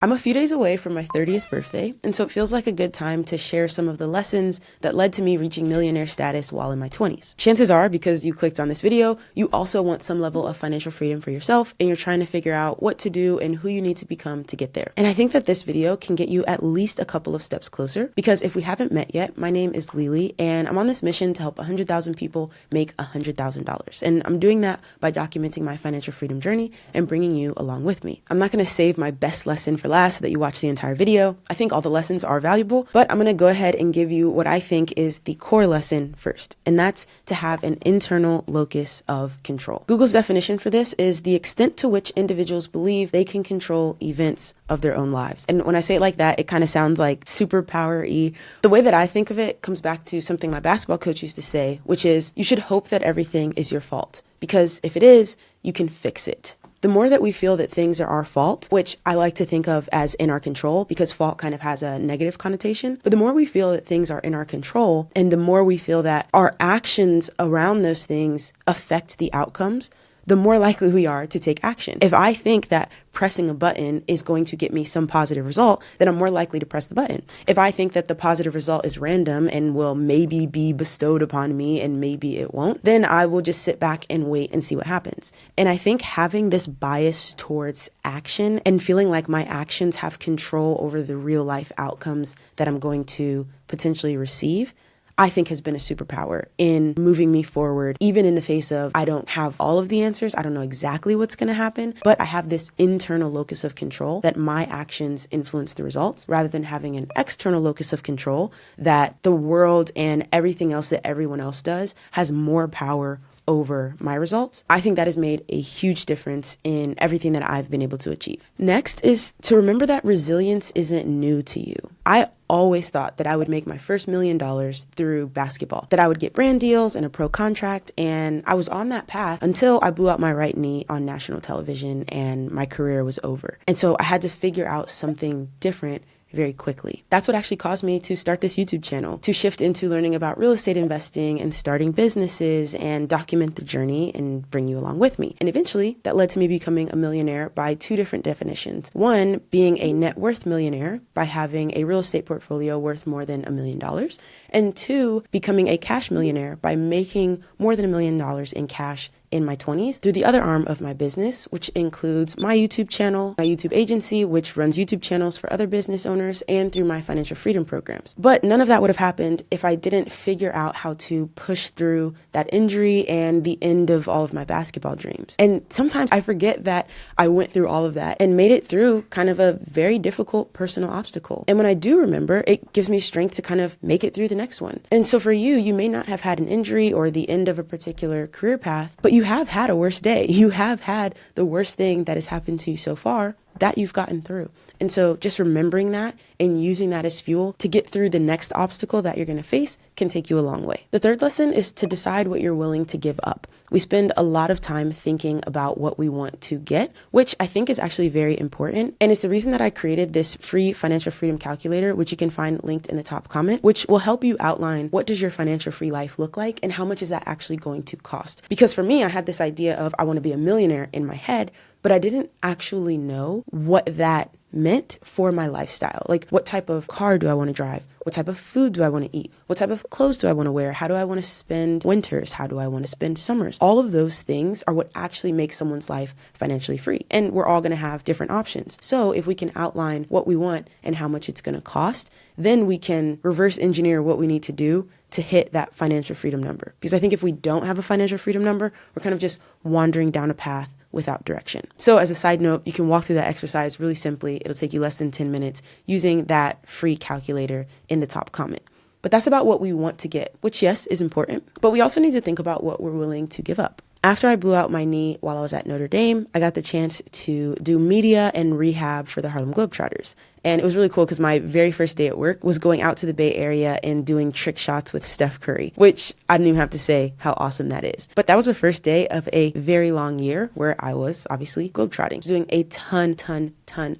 I'm a few days away from my 30th birthday, and so it feels like a good time to share some of the lessons that led to me reaching millionaire status while in my 20s. Chances are, because you clicked on this video, you also want some level of financial freedom for yourself, and you're trying to figure out what to do and who you need to become to get there. And I think that this video can get you at least a couple of steps closer, because if we haven't met yet, my name is Lili, and I'm on this mission to help 100,000 people make $100,000. And I'm doing that by documenting my financial freedom journey and bringing you along with me. I'm not going to save my best lesson for last so that you watch the entire video. I think all the lessons are valuable, but I'm going to go ahead and give you what I think is the core lesson first, and that's to have an internal locus of control. Google's definition for this is the extent to which individuals believe they can control events of their own lives. And when I say it like that, it kind of sounds like superpower-y. The way that I think of it comes back to something my basketball coach used to say, which is you should hope that everything is your fault, because if it is, you can fix it. The more that we feel that things are our fault, which I like to think of as in our control, because fault kind of has a negative connotation, but the more we feel that things are in our control, and the more we feel that our actions around those things affect the outcomes, the more likely we are to take action. If I think that pressing a button is going to get me some positive result, then I'm more likely to press the button. If I think that the positive result is random and will maybe be bestowed upon me and maybe it won't, then I will just sit back and wait and see what happens. And I think having this bias towards action and feeling like my actions have control over the real life outcomes that I'm going to potentially receive, I think has been a superpower in moving me forward, even in the face of I don't have all of the answers. I don't know exactly what's going to happen, but I have this internal locus of control that my actions influence the results, rather than having an external locus of control that the world and everything else that everyone else does has more power over my results. I think that has made a huge difference in everything that I've been able to achieve. Next is to remember that resilience isn't new to you. I always thought that I would make my first $1 million through basketball, that I would get brand deals and a pro contract, and I was on that path until I blew out my right knee on national television and my career was over. And so I had to figure out something different very quickly. That's what actually caused me to start this YouTube channel, to shift into learning about real estate investing and starting businesses and document the journey and bring you along with me. And eventually that led to me becoming a millionaire by two different definitions. One being a net worth millionaire by having a real estate portfolio worth more than $1 million. And two, becoming a cash millionaire by making more than $1 million in cash in my 20s through the other arm of my business, which includes my YouTube channel, my YouTube agency, which runs YouTube channels for other business owners, and through my financial freedom programs. But none of that would have happened if I didn't figure out how to push through that injury and the end of all of my basketball dreams. And sometimes I forget that I went through all of that and made it through kind of a very difficult personal obstacle. And when I do remember, it gives me strength to kind of make it through the next one. And so for you, you may not have had an injury or the end of a particular career path, but you have had a worse day. You have had the worst thing that has happened to you so far that you've gotten through. And so just remembering that and using that as fuel to get through the next obstacle that you're going to face can take you a long way. The third lesson is to decide what you're willing to give up. We spend a lot of time thinking about what we want to get, which I think is actually very important. And it's the reason that I created this free financial freedom calculator, which you can find linked in the top comment, which will help you outline what does your financial free life look like and how much is that actually going to cost. Because for me, I had this idea of I want to be a millionaire in my head, but I didn't actually know what that meant for my lifestyle. Like, what type of car do I want to drive? What type of food do I want to eat? What type of clothes do I want to wear? How do I want to spend winters? How do I want to spend summers? All of those things are what actually makes someone's life financially free. And we're all going to have different options. So if we can outline what we want and how much it's going to cost, then we can reverse engineer what we need to do to hit that financial freedom number. Because I think if we don't have a financial freedom number, we're kind of just wandering down a path without direction. So as a side note, you can walk through that exercise really simply. It'll take you less than 10 minutes using that free calculator in the top comment. But that's about what we want to get, which yes, is important, but we also need to think about what we're willing to give up. After I blew out my knee while I was at Notre Dame, I got the chance to do media and rehab for the Harlem Globetrotters. And it was really cool because my very first day at work was going out to the Bay Area and doing trick shots with Steph Curry, which I didn't even have to say how awesome that is. But that was the first day of a very long year where I was obviously globetrotting, doing a ton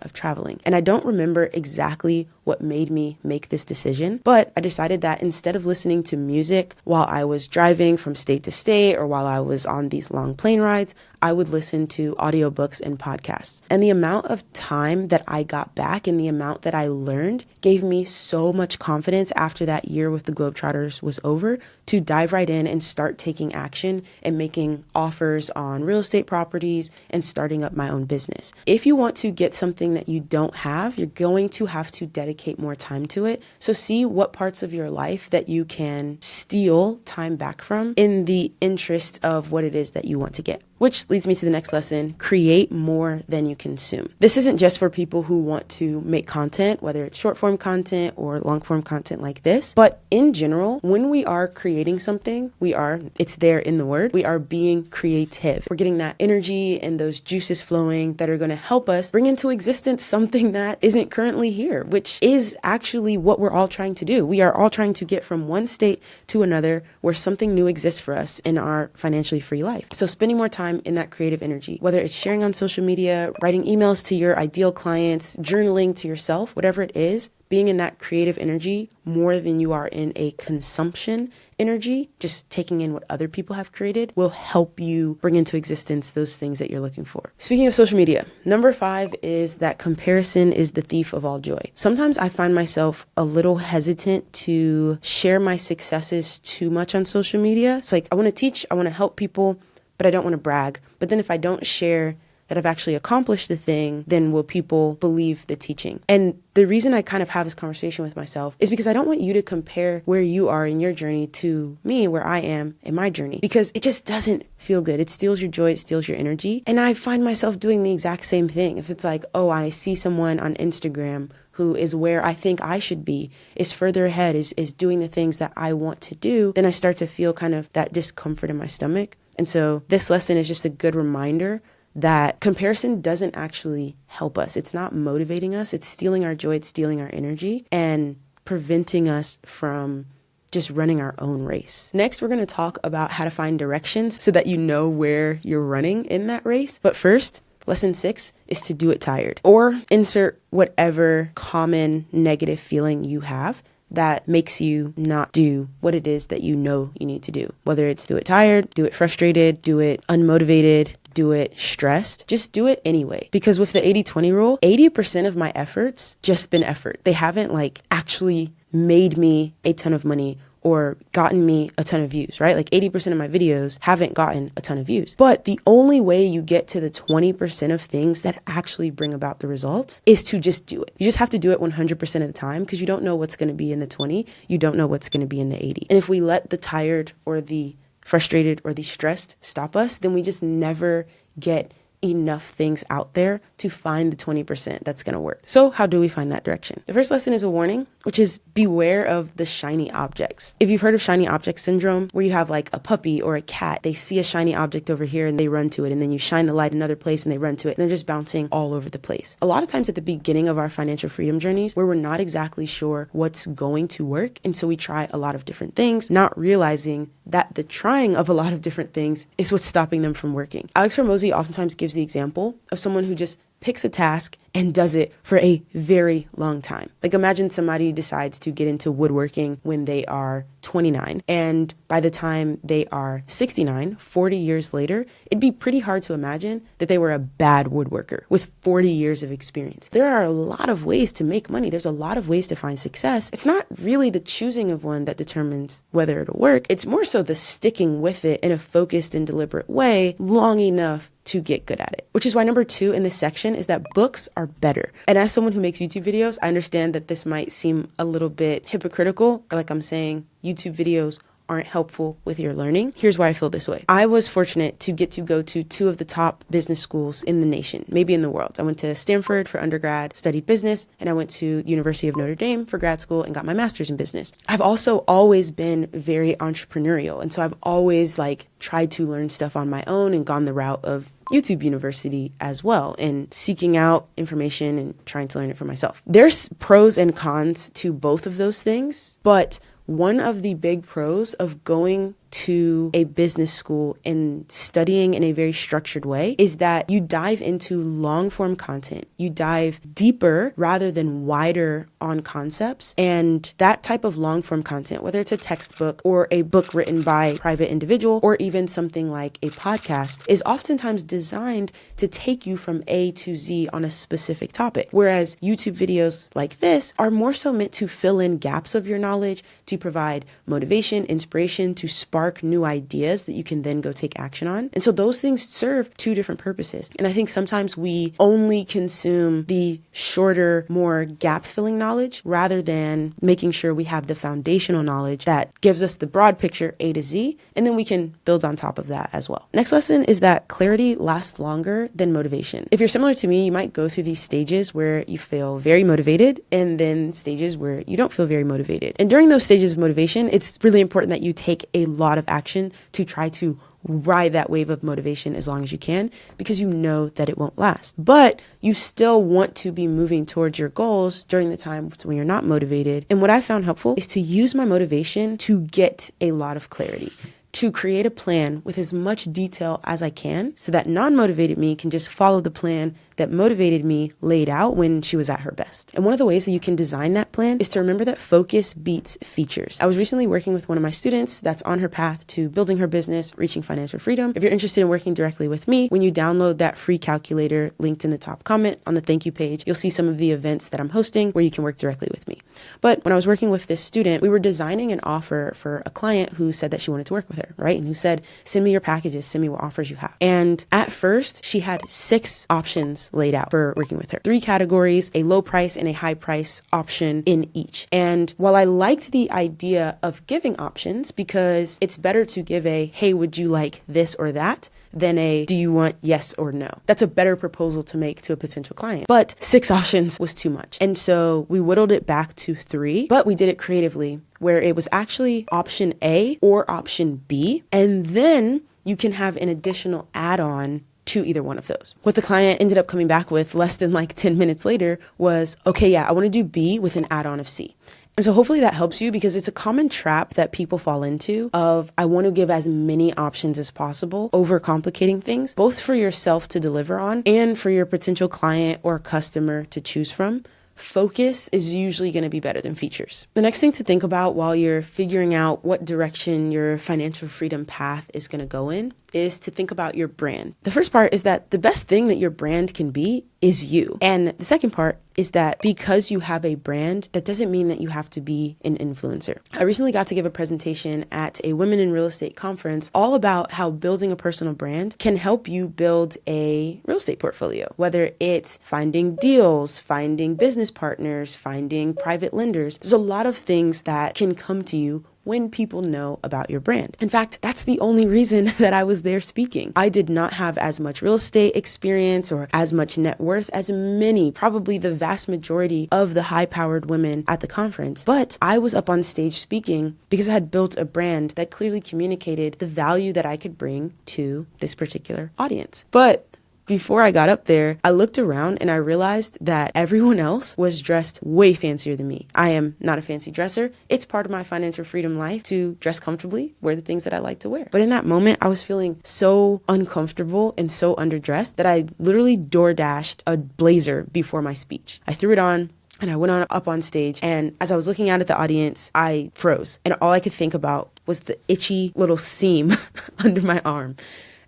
of traveling. And I don't remember exactly what made me make this decision, but I decided that instead of listening to music while I was driving from state to state or while I was on these long plane rides, I would listen to audiobooks and podcasts. And the amount of time that I got back and the amount that I learned gave me so much confidence after that year with the Globetrotters was over to dive right in and start taking action and making offers on real estate properties and starting up my own business. If you want to get something that you don't have, you're going to have to dedicate more time to it. So see what parts of your life that you can steal time back from in the interest of what it is that you want to get. Which leads me to the next lesson: create more than you consume. This isn't just for people who want to make content, whether it's short form content or long form content like this, but in general, when we are creating something, it's there in the word, we are being creative. We're getting that energy and those juices flowing that are going to help us bring into existence something that isn't currently here, which is actually what we're all trying to do. We are all trying to get from one state to another where something new exists for us in our financially free life. So spending more time in that creative energy, whether it's sharing on social media, writing emails to your ideal clients, journaling to yourself, whatever it is, being in that creative energy more than you are in a consumption energy, just taking in what other people have created, will help you bring into existence those things that you're looking for. Speaking of social media, number 5 is that comparison is the thief of all joy. Sometimes I find myself a little hesitant to share my successes too much on social media. It's like, I want to teach, I want to help people, but I don't want to brag. But then if I don't share that I've actually accomplished the thing, then will people believe the teaching? And the reason I kind of have this conversation with myself is because I don't want you to compare where you are in your journey to me, where I am in my journey, because it just doesn't feel good. It steals your joy, it steals your energy. And I find myself doing the exact same thing. If it's like, oh, I see someone on Instagram who is where I think I should be, is further ahead, is doing the things that I want to do, then I start to feel kind of that discomfort in my stomach. And so this lesson is just a good reminder that comparison doesn't actually help us. It's not motivating us. It's stealing our joy. It's stealing our energy and preventing us from just running our own race. Next, we're going to talk about how to find directions so that you know where you're running in that race. But first, lesson 6 is to do it tired, or insert whatever common negative feeling you have that makes you not do what it is that you know you need to do. Whether it's do it tired, do it frustrated, do it unmotivated, do it stressed, just do it anyway. Because with the 80-20 rule, 80% of my efforts just been effort. They haven't actually made me a ton of money or gotten me a ton of views, right? 80% of my videos haven't gotten a ton of views. But the only way you get to the 20% of things that actually bring about the results is to just do it. You just have to do it 100% of the time, because you don't know what's going to be in the 20. You don't know what's going to be in the 80. And if we let the tired or the frustrated or the stressed stop us, then we just never get enough things out there to find the 20% that's going to work. So how do we find that direction? The first lesson is a warning, which is beware of the shiny objects. If you've heard of shiny object syndrome, where you have a puppy or a cat, they see a shiny object over here and they run to it, and then you shine the light another place and they run to it, and they're just bouncing all over the place. A lot of times at the beginning of our financial freedom journeys, where we're not exactly sure what's going to work, and so we try a lot of different things, not realizing that the trying of a lot of different things is what's stopping them from working. Alex Hormozy oftentimes gives the example of someone who just picks a task and does it for a very long time. Imagine somebody decides to get into woodworking when they are 29, and by the time they are 69, 40 years later, it'd be pretty hard to imagine that they were a bad woodworker with 40 years of experience. There are a lot of ways to make money. There's a lot of ways to find success. It's not really the choosing of one that determines whether it'll work. It's more so the sticking with it in a focused and deliberate way long enough to get good at it. Which is why number 2 in this section is that books are better. And as someone who makes YouTube videos, I understand that this might seem a little bit hypocritical, or I'm saying YouTube videos aren't helpful with your learning. Here's why I feel this way. I was fortunate to get to go to 2 of the top business schools in the nation, maybe in the world. I went to Stanford for undergrad, studied business, and I went to University of Notre Dame for grad school and got my master's in business. I've also always been very entrepreneurial, and so I've always tried to learn stuff on my own and gone the route of YouTube University as well, and seeking out information and trying to learn it for myself. There's pros and cons to both of those things, but one of the big pros of going to a business school and studying in a very structured way is that you dive into long form content. You dive deeper rather than wider on concepts. And that type of long form content, whether it's a textbook or a book written by a private individual or even something like a podcast, is oftentimes designed to take you from A to Z on a specific topic. Whereas YouTube videos like this are more so meant to fill in gaps of your knowledge, to provide motivation, inspiration, to spark new ideas that you can then go take action on. And so those things serve two different purposes. And I think sometimes we only consume the shorter, more gap-filling knowledge rather than making sure we have the foundational knowledge that gives us the broad picture A to Z, and then we can build on top of that as well. Next lesson is that clarity lasts longer than motivation. If you're similar to me, you might go through these stages where you feel very motivated and then stages where you don't feel very motivated. And during those stages of motivation, it's really important that you take a lot of action to try to ride that wave of motivation as long as you can, because you know that it won't last. But you still want to be moving towards your goals during the time when you're not motivated. And what I found helpful is to use my motivation to get a lot of clarity, to create a plan with as much detail as I can so that non-motivated me can just follow the plan that motivated me laid out when she was at her best. And one of the ways that you can design that plan is to remember that focus beats features. I was recently working with one of my students that's on her path to building her business, reaching financial freedom. If you're interested in working directly with me, when you download that free calculator linked in the top comment on the thank you page, you'll see some of the events that I'm hosting where you can work directly with me. But when I was working with this student, we were designing an offer for a client who said that she wanted to work with her, right? And who said, send me your packages, send me what offers you have. And at first, she had 6 options laid out for working with her. 3 categories, a low price and a high price option in each. And while I liked the idea of giving options, because it's better to give a, hey, would you like this or that, than a, do you want yes or no? That's a better proposal to make to a potential client. But 6 options was too much. And so we whittled it back to 3, but we did it creatively, where it was actually option A or option B. And then you can have an additional add-on to either one of those. What the client ended up coming back with less than like 10 minutes later was, okay, yeah, I want to do B with an add-on of C. And so hopefully that helps you, because it's a common trap that people fall into of, I want to give as many options as possible, overcomplicating things, both for yourself to deliver on and for your potential client or customer to choose from. Focus is usually going to be better than features. The next thing to think about while you're figuring out what direction your financial freedom path is going to go in is to think about your brand. The first part is that the best thing that your brand can be is you. And the second part is that because you have a brand, that doesn't mean that you have to be an influencer. I recently got to give a presentation at a Women in Real Estate conference all about how building a personal brand can help you build a real estate portfolio, whether it's finding deals, finding business partners, finding private lenders. There's a lot of things that can come to you when people know about your brand. In fact, that's the only reason that I was there speaking. I did not have as much real estate experience or as much net worth as many, probably the vast majority of the high-powered women at the conference. But I was up on stage speaking because I had built a brand that clearly communicated the value that I could bring to this particular audience. But before I got up there, I looked around and I realized that everyone else was dressed way fancier than me. I am not a fancy dresser. It's part of my financial freedom life to dress comfortably, wear the things that I like to wear. But in that moment, I was feeling so uncomfortable and so underdressed that I literally door dashed a blazer before my speech. I threw it on and I went on up on stage. And as I was looking out at the audience, I froze. And all I could think about was the itchy little seam under my arm.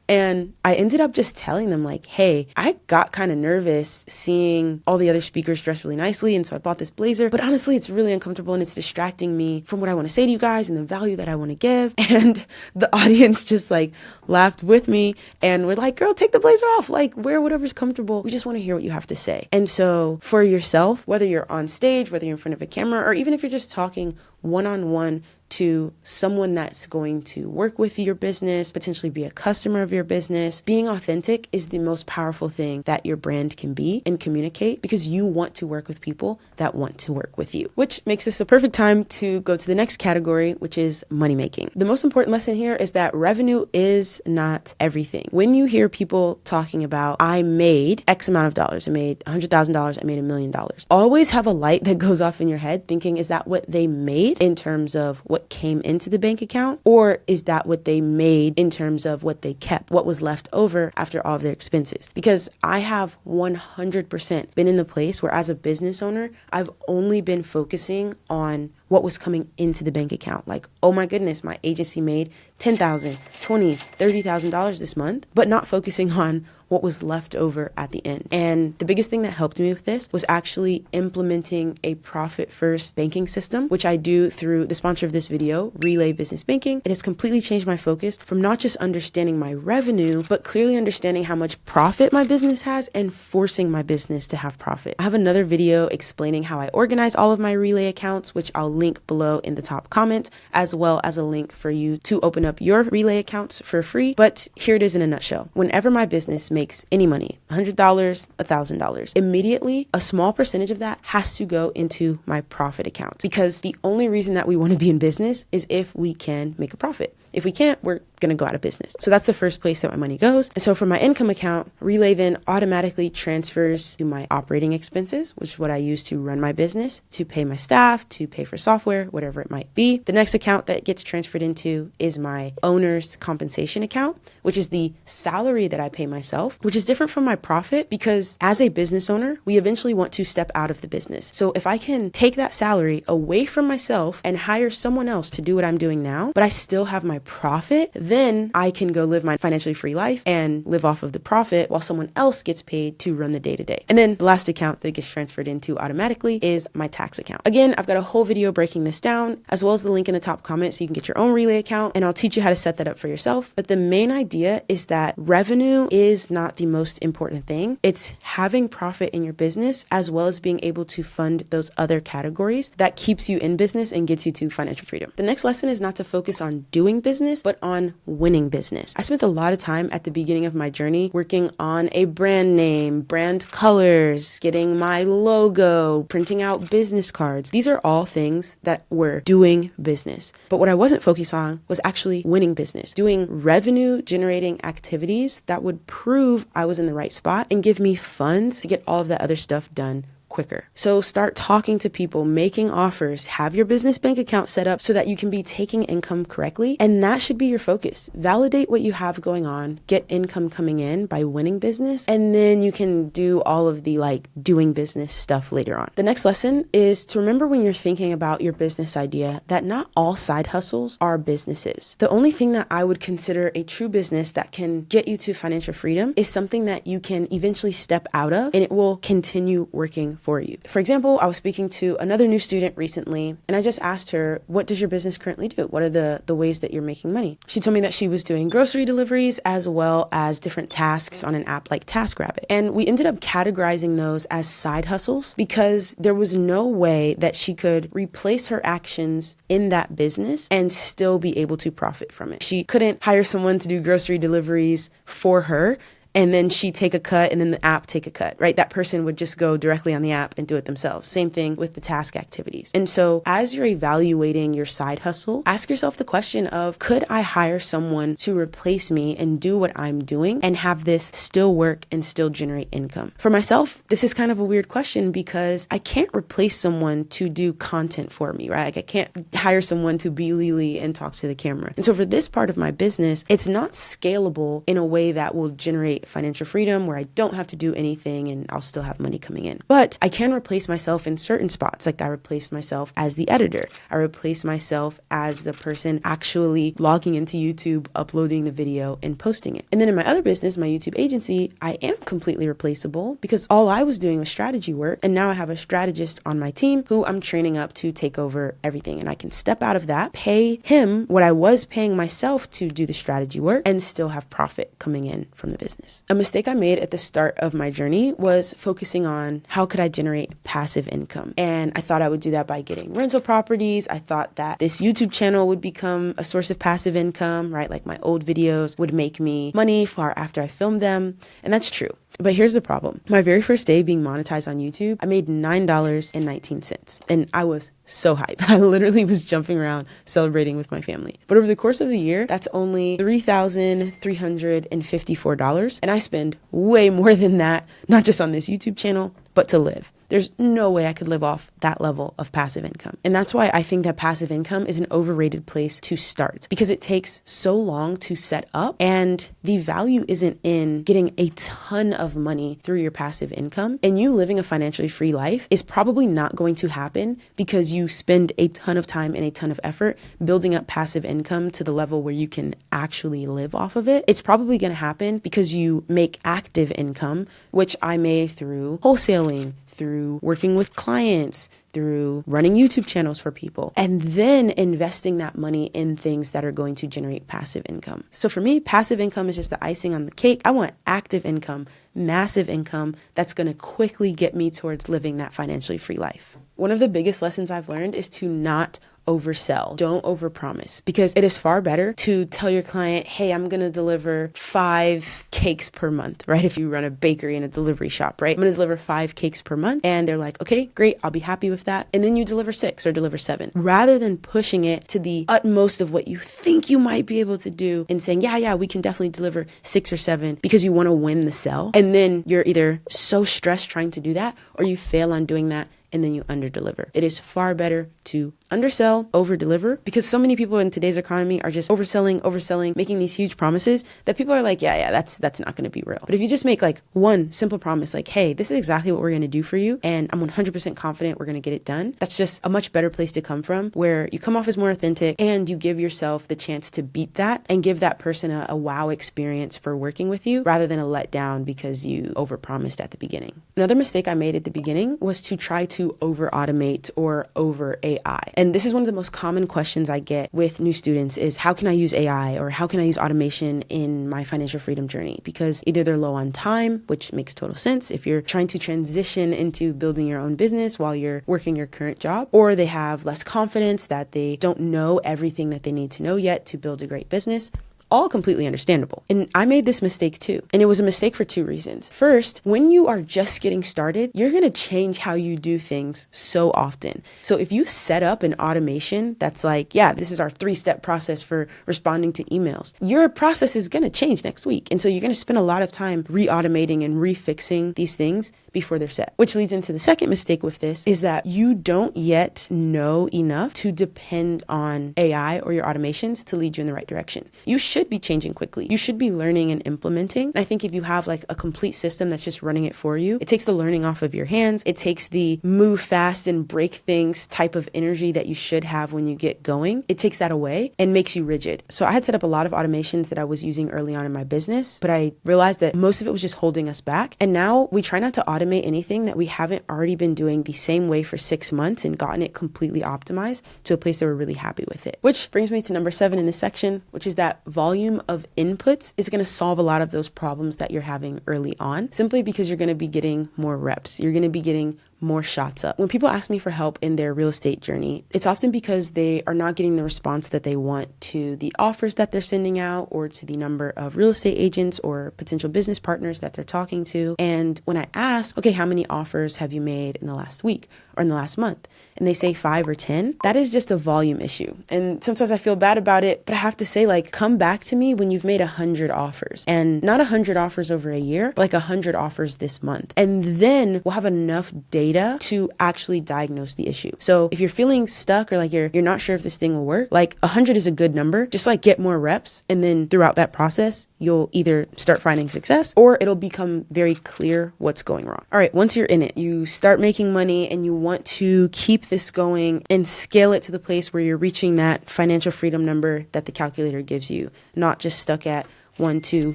And I ended up just telling them like, hey, I got kind of nervous seeing all the other speakers dressed really nicely. And so I bought this blazer, but honestly, it's really uncomfortable and it's distracting me from what I want to say to you guys and the value that I want to give. And the audience just like laughed with me and were like, girl, take the blazer off, like wear whatever's comfortable. We just want to hear what you have to say. And so for yourself, whether you're on stage, whether you're in front of a camera, or even if you're just talking one-on-one to someone that's going to work with your business, potentially be a customer of your business, being authentic is the most powerful thing that your brand can be and communicate, because you want to work with people that want to work with you, which makes this the perfect time to go to the next category, which is money making. The most important lesson here is that revenue is not everything. When you hear people talking about, I made X amount of dollars, I made $100,000, I made $1 million, always have a light that goes off in your head thinking, is that what they made in terms of what what came into the bank account, or is that what they made in terms of what they kept, what was left over after all of their expenses? Because I have 100% been in the place where as a business owner, I've only been focusing on what was coming into the bank account. Like, oh my goodness, my agency made $10,000, $20,000, $30,000 this month, but not focusing on what was left over at the end. And the biggest thing that helped me with this was actually implementing a profit first banking system, which I do through the sponsor of this video, Relay Business Banking. It has completely changed my focus from not just understanding my revenue, but clearly understanding how much profit my business has and forcing my business to have profit. I have another video explaining how I organize all of my Relay accounts, which I'll link below in the top comment, as well as a link for you to open up your Relay accounts for free. But here it is in a nutshell. Whenever my business makes any money, $100, $1,000, immediately a small percentage of that has to go into my profit account, because the only reason that we want to be in business is if we can make a profit. If we can't, we're going to go out of business. So that's the first place that my money goes. And so for my income account, Relay then automatically transfers to my operating expenses, which is what I use to run my business, to pay my staff, to pay for software, whatever it might be. The next account that gets transferred into is my owner's compensation account, which is the salary that I pay myself, which is different from my profit, because as a business owner, we eventually want to step out of the business. So if I can take that salary away from myself and hire someone else to do what I'm doing now, but I still have my profit, then I can go live my financially free life and live off of the profit while someone else gets paid to run the day-to-day. And then the last account that it gets transferred into automatically is my tax account. Again, I've got a whole video breaking this down, as well as the link in the top comment so you can get your own Relay account, and I'll teach you how to set that up for yourself. But the main idea is that revenue is not the most important thing. It's having profit in your business, as well as being able to fund those other categories that keeps you in business and gets you to financial freedom. The next lesson is not to focus on doing business, but on winning business. I spent a lot of time at the beginning of my journey working on a brand name, brand colors, getting my logo, printing out business cards. These are all things that were doing business. But what I wasn't focused on was actually winning business, doing revenue generating activities that would prove I was in the right spot and give me funds to get all of that other stuff done quicker. So start talking to people, making offers, have your business bank account set up so that you can be taking income correctly. And that should be your focus. Validate what you have going on, get income coming in by winning business, and then you can do all of the doing business stuff later on. The next lesson is to remember when you're thinking about your business idea that not all side hustles are businesses. The only thing that I would consider a true business that can get you to financial freedom is something that you can eventually step out of and it will continue working for you. For example, I was speaking to another new student recently, and I just asked her, what does your business currently do? What are the ways that you're making money? She told me that she was doing grocery deliveries as well as different tasks on an app like TaskRabbit. And we ended up categorizing those as side hustles because there was no way that she could replace her actions in that business and still be able to profit from it. She couldn't hire someone to do grocery deliveries for her and then she take a cut and then the app take a cut, right? That person would just go directly on the app and do it themselves. Same thing with the task activities. And so as you're evaluating your side hustle, ask yourself the question of, could I hire someone to replace me and do what I'm doing and have this still work and still generate income? For myself, this is kind of a weird question because I can't replace someone to do content for me, right? Like I can't hire someone to be Lili and talk to the camera. And so for this part of my business, it's not scalable in a way that will generate financial freedom where I don't have to do anything and I'll still have money coming in. But I can replace myself in certain spots. Like I replace myself as the editor. I replace myself as the person actually logging into YouTube, uploading the video and posting it. And then in my other business, my YouTube agency, I am completely replaceable because all I was doing was strategy work. And now I have a strategist on my team who I'm training up to take over everything. And I can step out of that, pay him what I was paying myself to do the strategy work and still have profit coming in from the business. A mistake I made at the start of my journey was focusing on how could I generate passive income. And I thought I would do that by getting rental properties. I thought that this YouTube channel would become a source of passive income, right? Like my old videos would make me money far after I filmed them. And that's true. But here's the problem. My very first day being monetized on YouTube, I made $9.19. And I was so hyped. I literally was jumping around celebrating with my family. But over the course of the year, that's only $3,354. And I spend way more than that, not just on this YouTube channel, but to live. there's no way I could live off that level of passive income. And that's why I think that passive income is an overrated place to start, because it takes so long to set up, and the value isn't in getting a ton of money through your passive income. And you living a financially free life is probably not going to happen because you spend a ton of time and a ton of effort building up passive income to the level where you can actually live off of it. It's probably going to happen because you make active income, which I made through wholesaling, through working with clients, through running YouTube channels for people, and then investing that money in things that are going to generate passive income. So for me, passive income is just the icing on the cake. I want active income, massive income that's going to quickly get me towards living that financially free life. One of the biggest lessons I've learned is to not oversell. Don't overpromise, because it is far better to tell your client, hey, I'm going to deliver 5 cakes per month, right? If you run a bakery and a delivery shop, right? I'm going to deliver 5 cakes per month. And they're like, okay, great. I'll be happy with that. And then you deliver 6 or deliver 7, rather than pushing it to the utmost of what you think you might be able to do and saying, yeah, we can definitely deliver 6 or 7 because you want to win the sell. And then you're either so stressed trying to do that, or you fail on doing that and then you underdeliver. It is far better to undersell, overdeliver, because so many people in today's economy are just overselling, making these huge promises that people are like, yeah, that's not going to be real. But if you just make like one simple promise, like, hey, this is exactly what we're going to do for you, and I'm 100% confident we're going to get it done, that's just a much better place to come from, where you come off as more authentic and you give yourself the chance to beat that and give that person a wow experience for working with you, rather than a letdown because you overpromised at the beginning. Another mistake I made at the beginning was to try to over automate or over AI. And this is one of the most common questions I get with new students is, how can I use AI or how can I use automation in my financial freedom journey? Because either they're low on time, which makes total sense if you're trying to transition into building your own business while you're working your current job, or they have less confidence that they don't know everything that they need to know yet to build a great business. All completely understandable. And I made this mistake too. And it was a mistake for 2 reasons. First, when you are just getting started, you're going to change how you do things so often. So if you set up an automation that's like, yeah, this is our 3-step process for responding to emails, your process is going to change next week. And so you're going to spend a lot of time re-automating and refixing these things before they're set. Which leads into the second mistake with this, is that you don't yet know enough to depend on AI or your automations to lead you in the right direction. You should be changing quickly. You should be learning and implementing. And I think if you have like a complete system that's just running it for you, it takes the learning off of your hands. It takes the move fast and break things type of energy that you should have when you get going. It takes that away and makes you rigid. So I had set up a lot of automations that I was using early on in my business, but I realized that most of it was just holding us back. And now we try not to automate anything that we haven't already been doing the same way for 6 months and gotten it completely optimized to a place that we're really happy with it. Which brings me to number 7 in this section, which is that volume of inputs is going to solve a lot of those problems that you're having early on, simply because you're going to be getting more reps. You're going to be getting more shots up. When people ask me for help in their real estate journey, it's often because they are not getting the response that they want to the offers that they're sending out, or to the number of real estate agents or potential business partners that they're talking to. And when I ask, okay, how many offers have you made in the last week or in the last month? And they say 5 or 10, that is just a volume issue. And sometimes I feel bad about it, but I have to say, like, come back to me when you've made 100 offers, and not 100 offers over a year, but like 100 offers this month. And then we'll have enough data to actually diagnose the issue. So if you're feeling stuck, or like you're not sure if this thing will work, like 100 is a good number. Just like get more reps. And then throughout that process, you'll either start finding success, or it'll become very clear what's going wrong. All right, once you're in it, you start making money and you want to keep this going and scale it to the place where you're reaching that financial freedom number that the calculator gives you, not just stuck at $1,000, $2,000,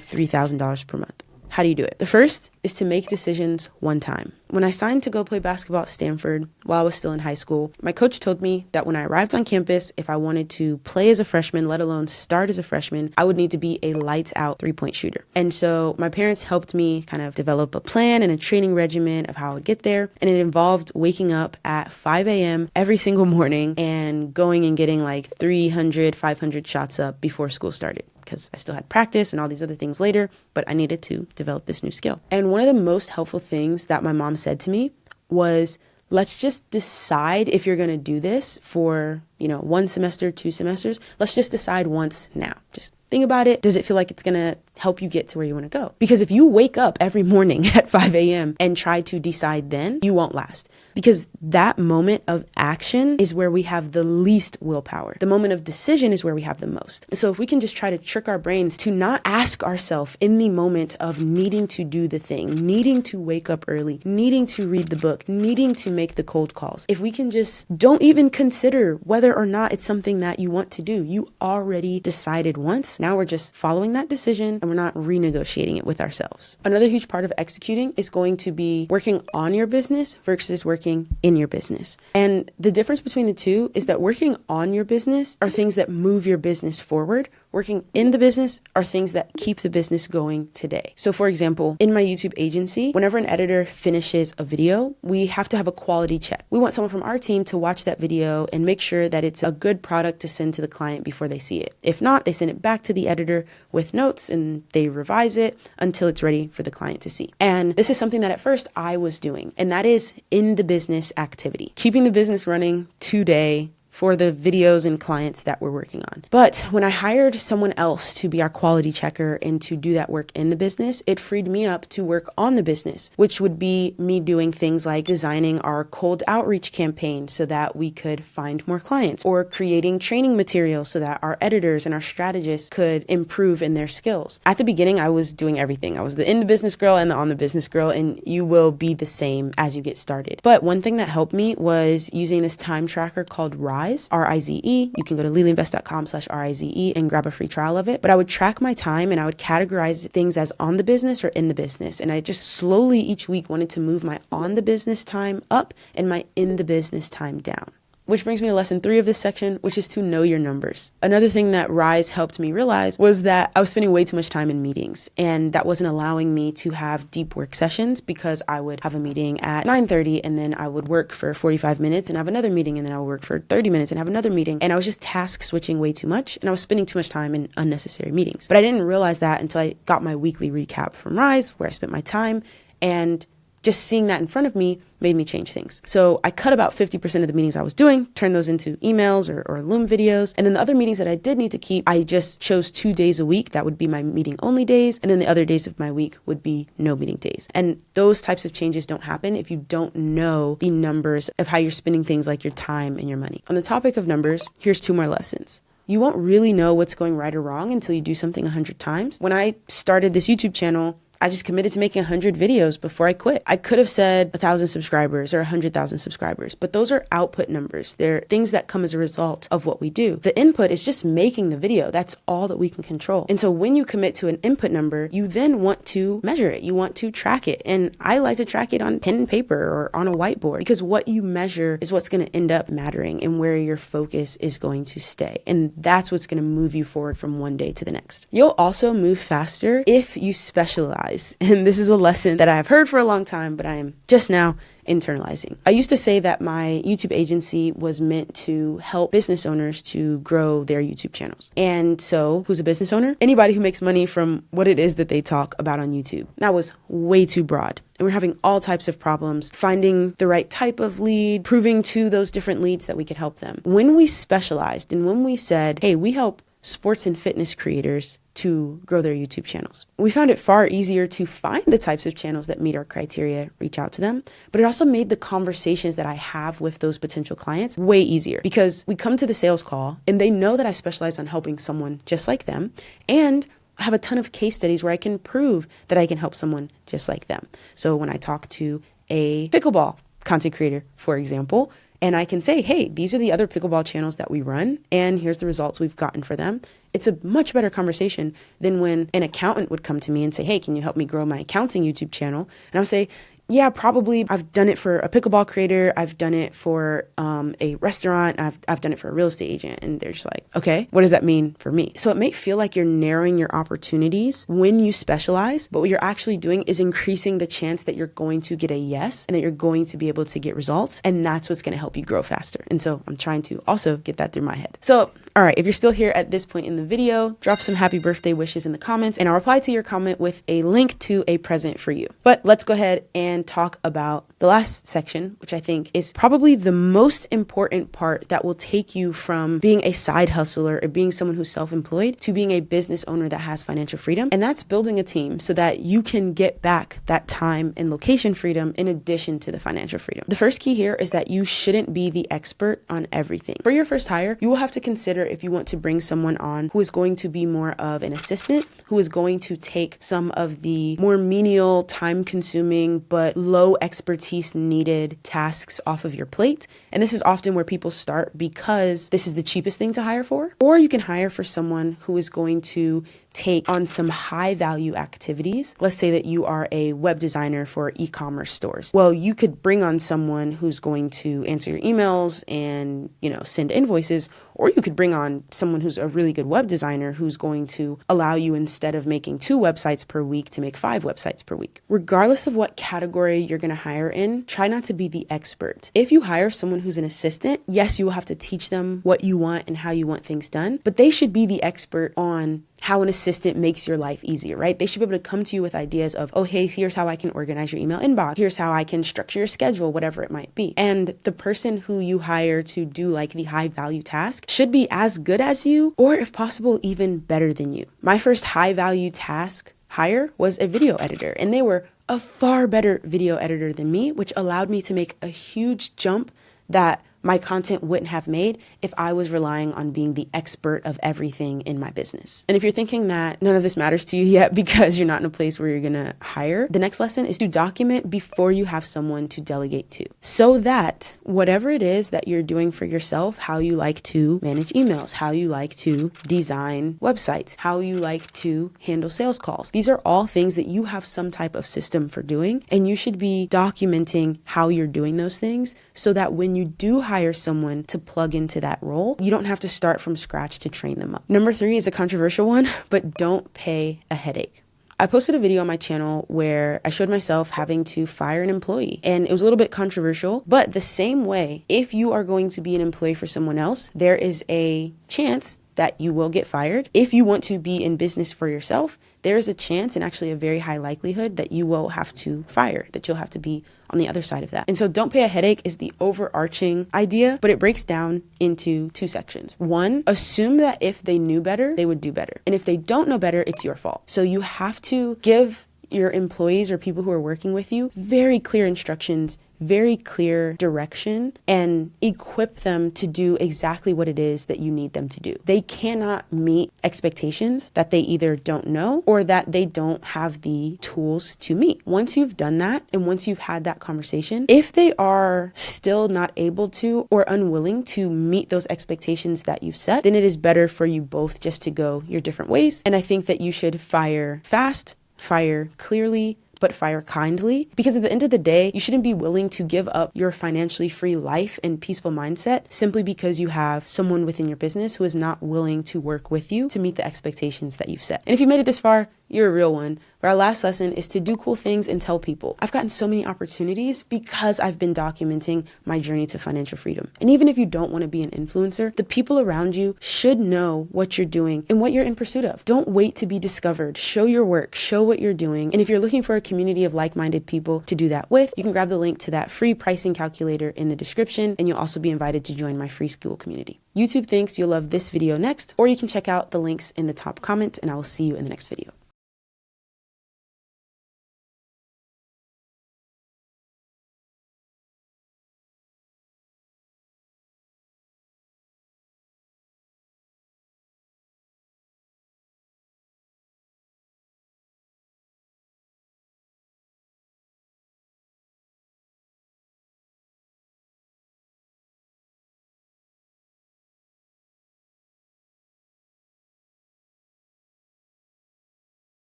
$3,000 per month. How do you do it? The first is to make decisions one time. When I signed to go play basketball at Stanford while I was still in high school, my coach told me that when I arrived on campus, if I wanted to play as a freshman, let alone start as a freshman, I would need to be a lights out 3-point shooter. And so my parents helped me kind of develop a plan and a training regimen of how I would get there. And it involved waking up at 5 a.m. every single morning and going and getting like 300, 500 shots up before school started, because I still had practice and all these other things later, but I needed to develop this new skill. And one of the most helpful things that my mom said to me was, let's just decide if you're going to do this for, 1 semester, 2 semesters. Let's just decide once now. Just Think about it. Does it feel like it's going to help you get to where you want to go? Because if you wake up every morning at 5 a.m. and try to decide then, you won't last. Because that moment of action is where we have the least willpower. The moment of decision is where we have the most. And so if we can just try to trick our brains to not ask ourselves in the moment of needing to do the thing, needing to wake up early, needing to read the book, needing to make the cold calls, if we can just don't even consider whether or not it's something that you want to do, you already decided once. Now we're just following that decision and we're not renegotiating it with ourselves. Another huge part of executing is going to be working on your business versus working in your business. And the difference between the two is that working on your business are things that move your business forward. Working in the business are things that keep the business going today. So for example, in my YouTube agency, whenever an editor finishes a video, we have to have a quality check. We want someone from our team to watch that video and make sure that it's a good product to send to the client before they see it. If not, they send it back to the editor with notes and they revise it until it's ready for the client to see. And this is something that at first I was doing, and that is in the business activity, keeping the business running today for the videos and clients that we're working on. But when I hired someone else to be our quality checker and to do that work in the business, it freed me up to work on the business, which would be me doing things like designing our cold outreach campaign so that we could find more clients, or creating training materials so that our editors and our strategists could improve in their skills. At the beginning, I was doing everything. I was the in the business girl and the on the business girl, and you will be the same as you get started. But one thing that helped me was using this time tracker called Rise. R-I-Z-E. You can go to liliinvest.com/RIZE and grab a free trial of it. But I would track my time and I would categorize things as on the business or in the business. And I just slowly each week wanted to move my on the business time up and my in the business time down. Which brings me to lesson 3 of this section, which is to know your numbers. Another thing that Rise helped me realize was that I was spending way too much time in meetings, and that wasn't allowing me to have deep work sessions, because I would have a meeting at 9:30 and then I would work for 45 minutes and have another meeting, and then I would work for 30 minutes and have another meeting. And I was just task switching way too much, and I was spending too much time in unnecessary meetings. But I didn't realize that until I got my weekly recap from Rise, where I spent my time, and just seeing that in front of me made me change things. So I cut about 50% of the meetings I was doing, turned those into emails or Loom videos. And then the other meetings that I did need to keep, I just chose 2 days a week. That would be my meeting only days. And then the other days of my week would be no meeting days. And those types of changes don't happen if you don't know the numbers of how you're spending things like your time and your money. On the topic of numbers, here's 2 more lessons. You won't really know what's going right or wrong until you do something 100 times. When I started this YouTube channel, I just committed to making 100 videos before I quit. I could have said 1,000 subscribers or 100,000 subscribers, but those are output numbers. They're things that come as a result of what we do. The input is just making the video. That's all that we can control. And so when you commit to an input number, you then want to measure it. You want to track it. And I like to track it on pen and paper or on a whiteboard, because what you measure is what's going to end up mattering and where your focus is going to stay. And that's what's going to move you forward from one day to the next. You'll also move faster if you specialize. And this is a lesson that I have heard for a long time, but I am just now internalizing. I used to say that my YouTube agency was meant to help business owners to grow their YouTube channels. And so, who's a business owner? Anybody who makes money from what it is that they talk about on YouTube. That was way too broad. And we're having all types of problems finding the right type of lead, proving to those different leads that we could help them. When we specialized and when we said, hey, we help sports and fitness creators to grow their YouTube channels, we found it far easier to find the types of channels that meet our criteria, reach out to them. But it also made the conversations that I have with those potential clients way easier, because we come to the sales call and they know that I specialize on helping someone just like them, and I have a ton of case studies where I can prove that I can help someone just like them. So when I talk to a pickleball content creator, for example, and I can say, hey, these are the other pickleball channels that we run, and here's the results we've gotten for them. It's a much better conversation than when an accountant would come to me and say, hey, can you help me grow my accounting YouTube channel? And I'll say, yeah, probably. I've done it for a pickleball creator. I've done it for a restaurant. I've done it for a real estate agent. And they're just like, okay, what does that mean for me? So it may feel like you're narrowing your opportunities when you specialize, but what you're actually doing is increasing the chance that you're going to get a yes and that you're going to be able to get results. And that's what's going to help you grow faster. And so I'm trying to also get that through my head. So, all right, if you're still here at this point in the video, drop some happy birthday wishes in the comments, and I'll reply to your comment with a link to a present for you. But let's go ahead and and talk about the last section, which I think is probably the most important part that will take you from being a side hustler or being someone who's self-employed to being a business owner that has financial freedom. And that's building a team so that you can get back that time and location freedom in addition to the financial freedom. The first key here is that you shouldn't be the expert on everything. For your first hire, you will have to consider if you want to bring someone on who is going to be more of an assistant, who is going to take some of the more menial, time-consuming, but low expertise needed tasks off of your plate. And this is often where people start because this is the cheapest thing to hire for. Or you can hire for someone who is going to take on some high value activities. Let's say that you are a web designer for e-commerce stores. Well, you could bring on someone who's going to answer your emails and, send invoices, or you could bring on someone who's a really good web designer who's going to allow you, instead of making 2 websites per week, to make 5 websites per week. Regardless of what category you're going to hire in, try not to be the expert. If you hire someone who's an assistant, yes, you will have to teach them what you want and how you want things done, but they should be the expert on how an assistant makes your life easier, right? They should be able to come to you with ideas of, oh, hey, here's how I can organize your email inbox. Here's how I can structure your schedule, whatever it might be. And the person who you hire to do like the high value task should be as good as you, or if possible, even better than you. My first high value task hire was a video editor, and they were a far better video editor than me, which allowed me to make a huge jump that my content wouldn't have made if I was relying on being the expert of everything in my business. And if you're thinking that none of this matters to you yet because you're not in a place where you're gonna hire, the next lesson is to document before you have someone to delegate to. So that whatever it is that you're doing for yourself, how you like to manage emails, how you like to design websites, how you like to handle sales calls, these are all things that you have some type of system for doing, and you should be documenting how you're doing those things so that when you do hire someone to plug into that role, you don't have to start from scratch to train them up. Number 3 is a controversial one, but don't pay a headache. I posted a video on my channel where I showed myself having to fire an employee, and it was a little bit controversial, but the same way, if you are going to be an employee for someone else, there is a chance that you will get fired. If you want to be in business for yourself, there is a chance, and actually a very high likelihood, that you will have to fire, that you'll have to be on the other side of that. And so don't pay a headache is the overarching idea, but it breaks down into 2 sections. 1, assume that if they knew better, they would do better. And if they don't know better, it's your fault. So you have to give your employees or people who are working with you very clear instructions, very clear direction, and equip them to do exactly what it is that you need them to do. They cannot meet expectations that they either don't know or that they don't have the tools to meet. Once you've done that, and once you've had that conversation, if they are still not able to or unwilling to meet those expectations that you've set, then it is better for you both just to go your different ways. And I think that you should fire fast, fire clearly, but fire kindly, because at the end of the day, you shouldn't be willing to give up your financially free life and peaceful mindset simply because you have someone within your business who is not willing to work with you to meet the expectations that you've set. And if you made it this far, you're a real one. But our last lesson is to do cool things and tell people. I've gotten so many opportunities because I've been documenting my journey to financial freedom. And even if you don't want to be an influencer, the people around you should know what you're doing and what you're in pursuit of. Don't wait to be discovered. Show your work, show what you're doing. And if you're looking for a community of like-minded people to do that with, you can grab the link to that free pricing calculator in the description, and you'll also be invited to join my free school community. YouTube thinks you'll love this video next, or you can check out the links in the top comment, and I will see you in the next video.